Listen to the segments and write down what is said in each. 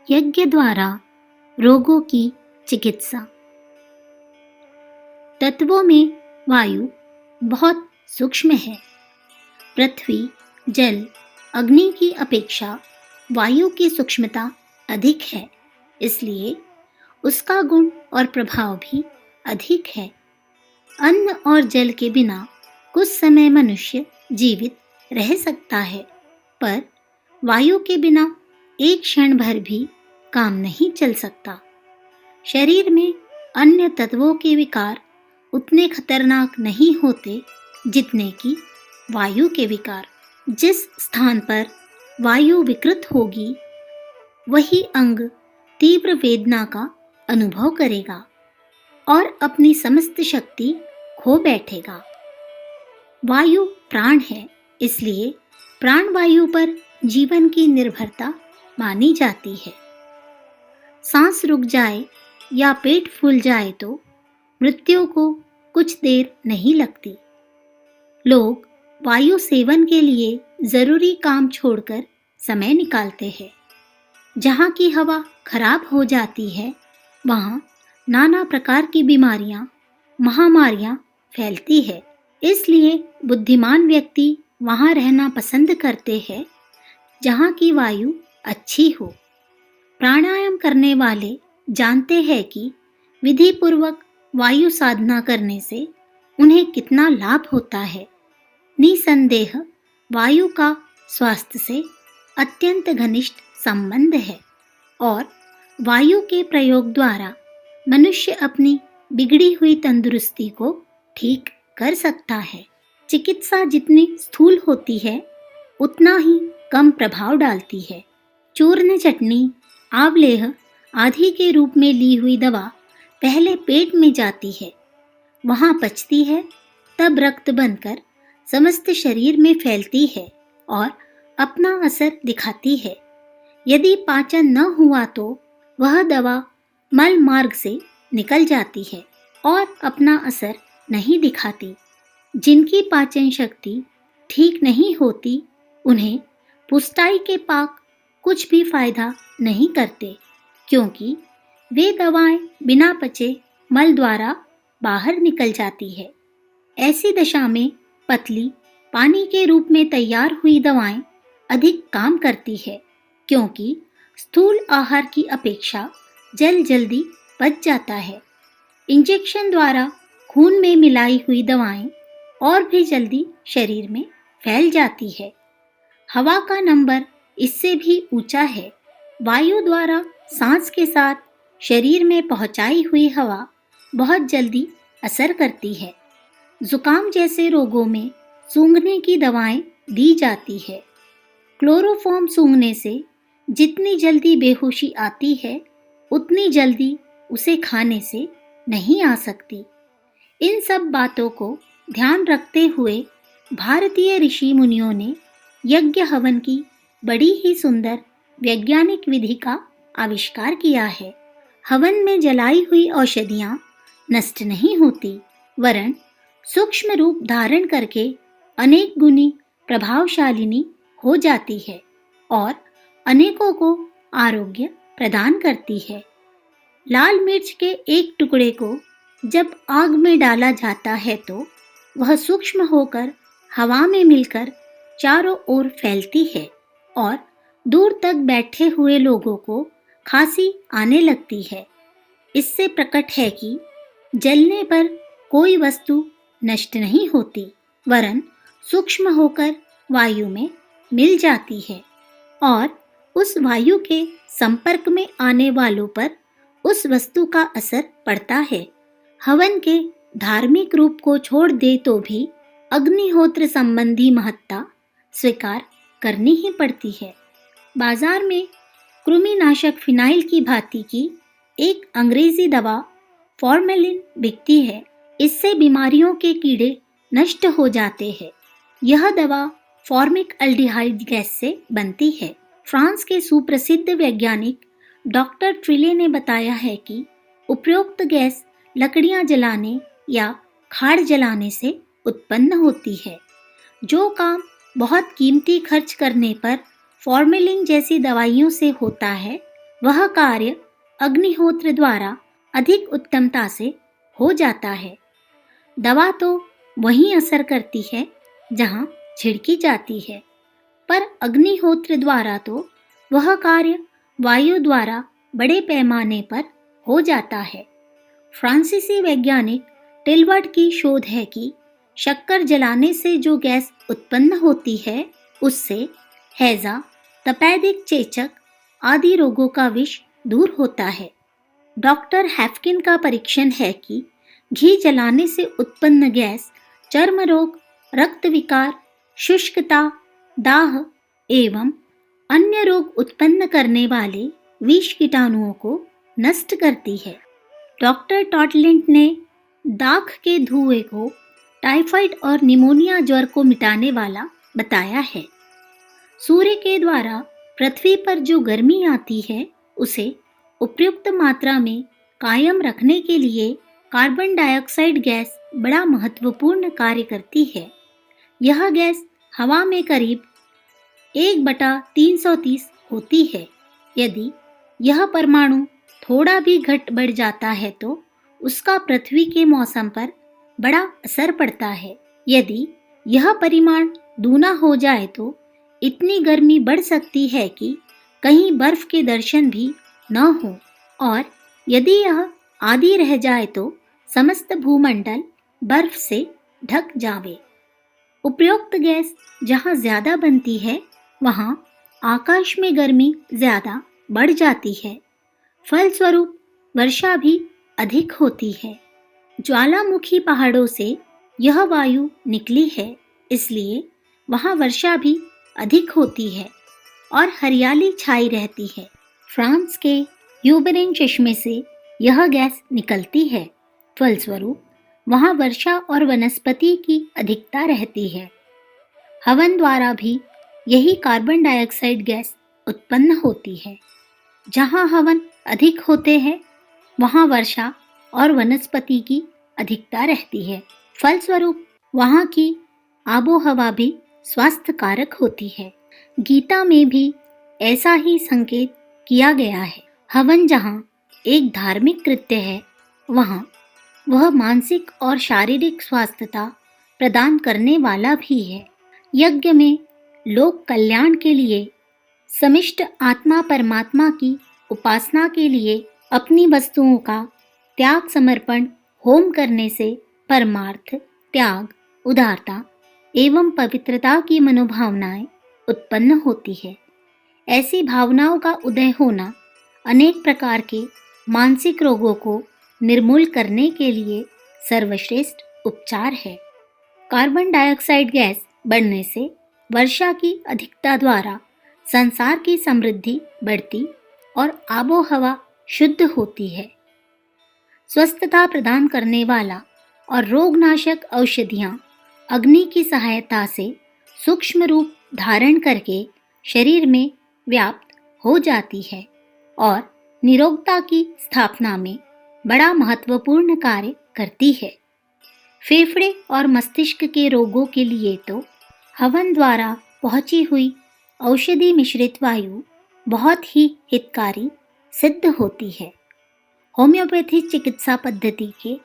यज्ञ द्वारा रोगों की चिकित्सा। तत्वों में वायु बहुत सूक्ष्म है। पृथ्वी, जल, अग्नि की अपेक्षा वायु की सूक्ष्मता अधिक है, इसलिए उसका गुण और प्रभाव भी अधिक है। अन्न और जल के बिना कुछ समय मनुष्य जीवित रह सकता है, पर वायु के बिना एक क्षण भर भी काम नहीं चल सकता। शरीर में अन्य तत्वों के विकार उतने खतरनाक नहीं होते जितने कि वायु के विकार। जिस स्थान पर वायु विकृत होगी, वही अंग तीव्र वेदना का अनुभव करेगा और अपनी समस्त शक्ति खो बैठेगा। वायु प्राण है, इसलिए प्राणवायु पर जीवन की निर्भरता मानी जाती है। सांस रुक जाए या पेट फूल जाए तो मृत्यु को कुछ देर नहीं लगती। लोग वायु सेवन के लिए जरूरी काम छोड़कर समय निकालते हैं। जहाँ की हवा खराब हो जाती है, वहाँ नाना प्रकार की बीमारियाँ, महामारियाँ फैलती है। इसलिए बुद्धिमान व्यक्ति वहाँ रहना पसंद करते हैं जहाँ की वायु अच्छी हो। प्राणायाम करने वाले जानते हैं कि विधि पूर्वक वायु साधना करने से उन्हें कितना लाभ होता है। निसंदेह वायु का स्वास्थ्य से अत्यंत घनिष्ठ संबंध है और वायु के प्रयोग द्वारा मनुष्य अपनी बिगड़ी हुई तंदुरुस्ती को ठीक कर सकता है। चिकित्सा जितनी स्थूल होती है, उतना ही कम प्रभाव डालती है। चूर्ण, चटनी, आंवलेह आदि के रूप में ली हुई दवा पहले पेट में जाती है, वहाँ पचती है, तब रक्त बनकर समस्त शरीर में फैलती है और अपना असर दिखाती है। यदि पाचन न हुआ तो वह दवा मल मार्ग से निकल जाती है और अपना असर नहीं दिखाती। जिनकी पाचन शक्ति ठीक नहीं होती, उन्हें पुष्टाई के पाक कुछ भी फायदा नहीं करते, क्योंकि वे दवाएं बिना पचे मल द्वारा बाहर निकल जाती है। ऐसी दशा में पतली पानी के रूप में तैयार हुई दवाएं अधिक काम करती है, क्योंकि स्थूल आहार की अपेक्षा जल जल्दी पच जाता है। इंजेक्शन द्वारा खून में मिलाई हुई दवाएं और भी जल्दी शरीर में फैल जाती है। हवा का नंबर इससे भी ऊंचा है। वायु द्वारा सांस के साथ शरीर में पहुंचाई हुई हवा बहुत जल्दी असर करती है। जुकाम जैसे रोगों में सूंघने की दवाएं दी जाती है। क्लोरोफॉर्म सूंघने से जितनी जल्दी बेहोशी आती है, उतनी जल्दी उसे खाने से नहीं आ सकती। इन सब बातों को ध्यान रखते हुए भारतीय ऋषि मुनियों ने यज्ञ हवन की बड़ी ही सुंदर वैज्ञानिक विधि का आविष्कार किया है। हवन में जलाई हुई औषधियाँ नष्ट नहीं होती, वरन सूक्ष्म रूप धारण करके अनेक गुनी प्रभावशालिनी हो जाती है और अनेकों को आरोग्य प्रदान करती है। लाल मिर्च के एक टुकड़े को जब आग में डाला जाता है तो वह सूक्ष्म होकर हवा में मिलकर चारों ओर फैलती है और दूर तक बैठे हुए लोगों को खांसी आने लगती है। इससे प्रकट है कि जलने पर कोई वस्तु नष्ट नहीं होती, वरन सूक्ष्म होकर वायु में मिल जाती है और उस वायु के संपर्क में आने वालों पर उस वस्तु का असर पड़ता है। हवन के धार्मिक रूप को छोड़ दे तो भी अग्निहोत्र संबंधी महत्ता स्वीकार करनी ही पड़ती है। बाजार में कृमिनाशक फिनाइल की भांति की एक अंग्रेजी दवा फॉर्मेलिन बिकती है। इससे बीमारियों के कीड़े नष्ट हो जाते हैं। यह दवा फॉर्मिक अल्डिहाइड गैस से बनती है। फ्रांस के सुप्रसिद्ध वैज्ञानिक डॉक्टर ट्रिले ने बताया है कि उपरोक्त गैस लकड़ियां जलाने या खाड़ जलाने से उत्पन्न होती है। जो काम बहुत कीमती खर्च करने पर फॉर्मेलिन जैसी दवाइयों से होता है, वह कार्य अग्निहोत्र द्वारा अधिक उत्तमता से हो जाता है। दवा तो वहीं असर करती है जहाँ छिड़की जाती है, पर अग्निहोत्र द्वारा तो वह कार्य वायु द्वारा बड़े पैमाने पर हो जाता है। फ्रांसीसी वैज्ञानिक टिलवर्ट की शोध है कि शक्कर जलाने से जो गैस उत्पन्न होती है उससे हैजा, तपेदिक चेचक आदि रोगों का विष दूर होता है। डॉक्टर हैफकिन का परीक्षण है कि घी जलाने से उत्पन्न गैस चर्म रोग, रक्त विकार, शुष्कता, दाह एवं अन्य रोग उत्पन्न करने वाले विष कीटाणुओं को नष्ट करती है। डॉक्टर टॉटलिंट ने दाख के धुएं को टाइफाइड और निमोनिया ज्वर को मिटाने वाला बताया है। सूर्य के द्वारा पृथ्वी पर जो गर्मी आती है उसे उपयुक्त मात्रा में कायम रखने के लिए कार्बन डाइऑक्साइड गैस बड़ा महत्वपूर्ण कार्य करती है। यह गैस हवा में करीब 1/330 होती है। यदि यह परमाणु थोड़ा भी घट बढ़ जाता है तो उसका पृथ्वी के मौसम पर बड़ा असर पड़ता है। यदि यह परिमाण दूना हो जाए तो इतनी गर्मी बढ़ सकती है कि कहीं बर्फ के दर्शन भी न हो, और यदि यह आधी रह जाए तो समस्त भूमंडल बर्फ से ढक जावे। उपरोक्त गैस जहाँ ज्यादा बनती है वहाँ आकाश में गर्मी ज्यादा बढ़ जाती है। फलस्वरूप वर्षा भी अधिक होती है। ज्वालामुखी पहाड़ों से यह वायु निकली है, इसलिए वहाँ वर्षा भी अधिक होती है और हरियाली छाई रहती है। फ्रांस के यूबेरिन चश्मे से यह गैस निकलती है। फलस्वरूप वहाँ वर्षा और वनस्पति की अधिकता रहती है। हवन द्वारा भी यही कार्बन डाइऑक्साइड गैस उत्पन्न होती है। जहाँ हवन अधिक होते हैं वहाँ वर्षा और वनस्पति की अधिकता रहती है। फलस्वरूप वहाँ की आबोहवा भी स्वास्थ्य कारक होती है। गीता में भी ऐसा ही संकेत किया गया है। हवन जहाँ एक धार्मिक कृत्य है वहाँ वह मानसिक और शारीरिक स्वास्थ्यता प्रदान करने वाला भी है। यज्ञ में लोक कल्याण के लिए समिष्ट आत्मा परमात्मा की उपासना के लिए अपनी वस्तुओं का त्याग समर्पण होम करने से परमार्थ, त्याग, उदारता एवं पवित्रता की मनोभावनाएं उत्पन्न होती है। ऐसी भावनाओं का उदय होना अनेक प्रकार के मानसिक रोगों को निर्मूल करने के लिए सर्वश्रेष्ठ उपचार है। कार्बन डाइऑक्साइड गैस बढ़ने से वर्षा की अधिकता द्वारा संसार की समृद्धि बढ़ती और आबोहवा शुद्ध होती है। स्वस्थता प्रदान करने वाला और रोगनाशक औषधियाँ अग्नि की सहायता से सूक्ष्म रूप धारण करके शरीर में व्याप्त हो जाती है और निरोगता की स्थापना में बड़ा महत्वपूर्ण कार्य करती है। फेफड़े और मस्तिष्क के रोगों के लिए तो हवन द्वारा पहुंची हुई औषधि मिश्रित वायु बहुत ही हितकारी सिद्ध होती है। होम्योपैथी चिकित्सा पद्धति के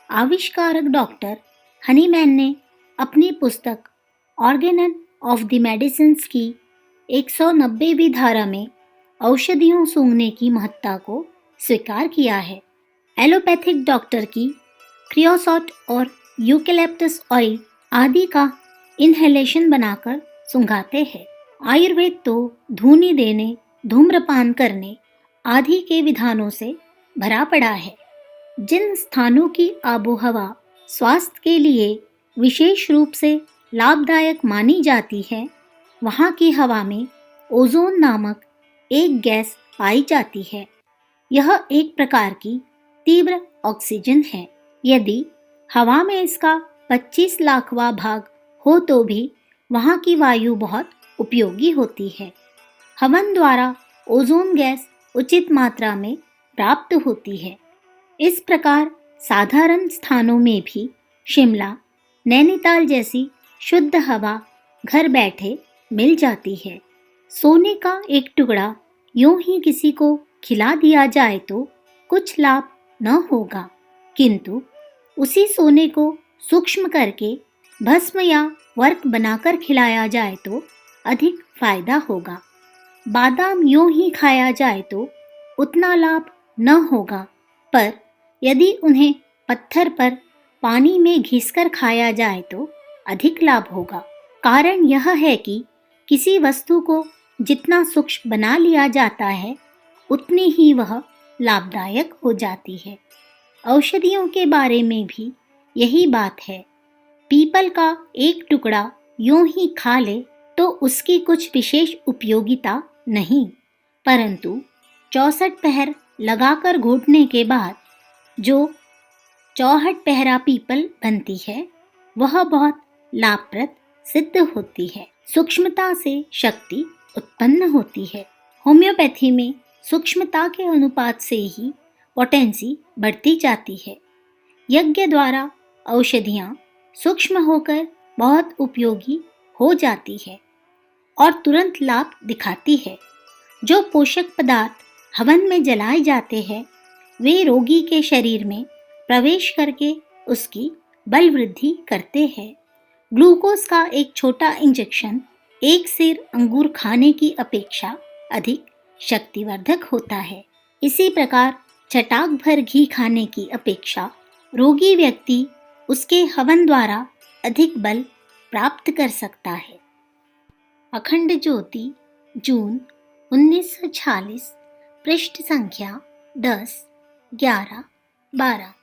आविष्कारक डॉक्टर हनीमैन ने अपनी पुस्तक ऑर्गेनन ऑफ द मेडिसिन्स की 190वीं धारा में औषधियों सूंघने की महत्ता को स्वीकार किया है। एलोपैथिक डॉक्टर की क्रियोसॉट और यूकेलिप्टस ऑयल आदि का इनहेलेशन बनाकर सूंघाते हैं। आयुर्वेद तो धूनी देने, धूम्रपान करने आदि के विधानों से भरा पड़ा है। जिन स्थानों की आबोहवा स्वास्थ्य के लिए विशेष रूप से लाभदायक मानी जाती है वहाँ की हवा में ओजोन नामक एक गैस पाई जाती है। यह एक प्रकार की तीव्र ऑक्सीजन है। यदि हवा में इसका 25 लाखवां भाग हो तो भी वहाँ की वायु बहुत उपयोगी होती है। हवन द्वारा ओजोन गैस उचित मात्रा में प्राप्त होती है। इस प्रकार साधारण स्थानों में भी शिमला, नैनीताल जैसी शुद्ध हवा घर बैठे मिल जाती है। सोने का एक टुकड़ा यूं ही किसी को खिला दिया जाए तो कुछ लाभ न होगा, किंतु उसी सोने को सूक्ष्म करके भस्म या वर्क बनाकर खिलाया जाए तो अधिक फायदा होगा। बादाम यूं ही खाया जाए तो उतना लाभ न होगा, पर यदि उन्हें पत्थर पर पानी में घिसकर खाया जाए तो अधिक लाभ होगा। कारण यह है कि किसी वस्तु को जितना सूक्ष्म बना लिया जाता है, उतनी ही वह लाभदायक हो जाती है। औषधियों के बारे में भी यही बात है। पीपल का एक टुकड़ा यूं ही खा ले तो उसकी कुछ विशेष उपयोगिता नहीं, परंतु 64 पहर लगाकर घोटने के बाद जो 64 पहरा पीपल बनती है, वह बहुत लाभप्रद सिद्ध होती है। सूक्ष्मता से शक्ति उत्पन्न होती है। होम्योपैथी में सूक्ष्मता के अनुपात से ही पोटेंसी बढ़ती जाती है। यज्ञ द्वारा औषधियाँ सूक्ष्म होकर बहुत उपयोगी हो जाती है और तुरंत लाभ दिखाती है। जो पोषक पदार्थ हवन में जलाए जाते हैं, वे रोगी के शरीर में प्रवेश करके उसकी बल वृद्धि करते हैं। ग्लूकोज का एक छोटा इंजेक्शन एक सेर अंगूर खाने की अपेक्षा अधिक शक्तिवर्धक होता है। इसी प्रकार चटाक भर घी खाने की अपेक्षा रोगी व्यक्ति उसके हवन द्वारा अधिक बल प्राप्त कर सकता है। अखंड ज्योति, जून 1946, पृष्ठ संख्या 10, 11, 12।